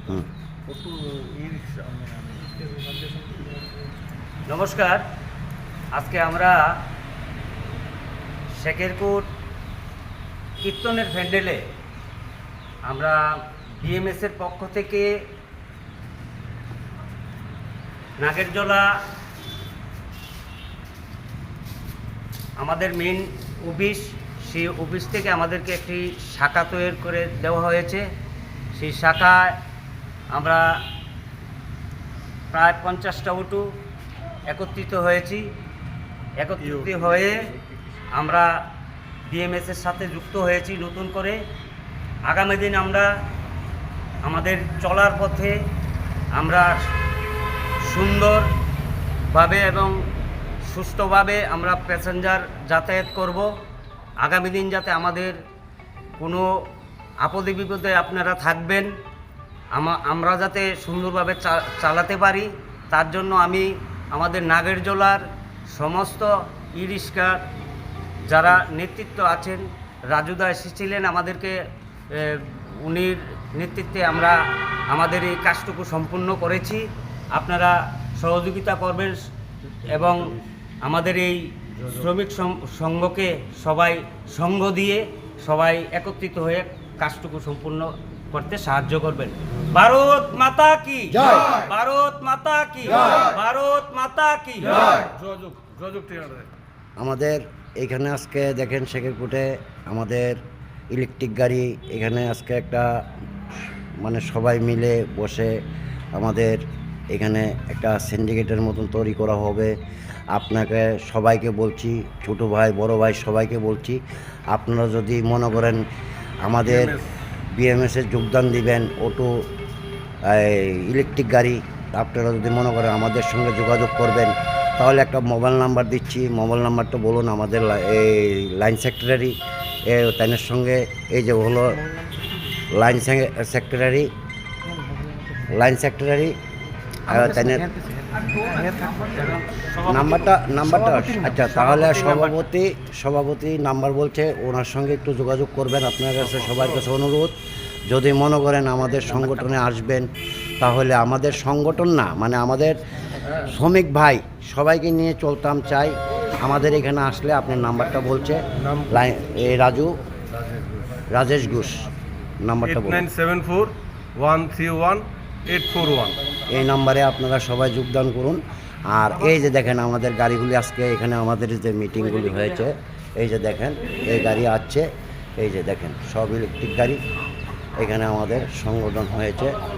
হুম। নমস্কার। আজকে আমরা শেখেরপুর কীর্তনের প্যান্ডেলে আমরা বিএমএসের পক্ষ থেকে নাগেরজোলা আমাদের মেন অফিস, সেই অফিস থেকে আমাদেরকে একটি শাখা তৈরি করে দেওয়া হয়েছে। সেই শাখায় আমরা প্রায় 50টা অটো একত্রিত হয়েছি। একত্রিত হয়ে আমরা বিএমএসের সাথে যুক্ত হয়েছি নতুন করে। আগামী দিন আমরা আমাদের চলার পথে আমরা সুন্দরভাবে এবং সুস্থভাবে আমরা প্যাসেঞ্জার যাতায়াত করব। আগামী দিন যাতে আমাদের কোনো আপদে বিপদে আপনারা থাকবেন, আমরা যাতে সুন্দরভাবে চালাতে পারি, তার জন্য আমি আমাদের নাগেরজোলার সমস্ত ই রিক্সার যারা নেতৃত্ব আছেন, রাজুদা এসেছিলেন আমাদেরকে, উনির নেতৃত্বে আমরা আমাদের এই কাজটুকু সম্পূর্ণ করেছি। আপনারা সহযোগিতা করবেন এবং আমাদের এই শ্রমিক সংঘকে সবাই সঙ্গ দিয়ে সবাই একত্রিত হয়ে কাজটুকু সম্পূর্ণ করতে সাহায্য করবেন। ভারত মাতা কি জয়, ভারত মাতা কি জয়, ভারত মাতা কি জয়। আমাদের এখানে আজকে দেখেন শেখেরপুরে আমাদের ইলেকট্রিক গাড়ি এখানে আজকে একটা মানে সবাই মিলে বসে আমাদের এখানে একটা সিন্ডিকেটের মতন তৈরি করা হবে। আপনাকে সবাইকে বলছি, ছোটো ভাই বড় ভাই সবাইকে বলছি, আপনারা যদি মনে করেন আমাদের বিএমএসে যোগদান দিবেন, অটো ইলেকট্রিক গাড়ি, আপনারা যদি মনে করেন আমাদের সঙ্গে যোগাযোগ করবেন, তাহলে একটা মোবাইল নাম্বার দিচ্ছি, মোবাইল নাম্বারটা বলুন। আমাদের এই লাইন সেক্রেটারি তাদের সঙ্গে এই যে হলো লাইন সেক্রেটারি তাদের নাম্বারটা আচ্ছা, তাহলে সভাপতি নাম্বার বলছে, ওনার সঙ্গে একটু যোগাযোগ করবেন। আপনার কাছে সবার কাছে অনুরোধ, যদি মনে করেন আমাদের সংগঠনে আসবেন, তাহলে আমাদের সংগঠন না মানে আমাদের শ্রমিক ভাই সবাইকে নিয়ে চলতাম চাই। আমাদের এখানে আসলে আপনার নাম্বারটা বলছে রাজেশ ঘোষ নাম্বারটা বলুন। 8974131841 এই নাম্বারে আপনারা সবাই যোগদান করুন। আর এই যে দেখেন আমাদের গাড়িগুলি আজকে এখানে আমাদের যে মিটিংগুলি হয়েছে, এই যে দেখেন এই গাড়ি আসছে, এই যে দেখেন সব ইলেকট্রিক গাড়ি এখানে আমাদের সংগঠন হয়েছে।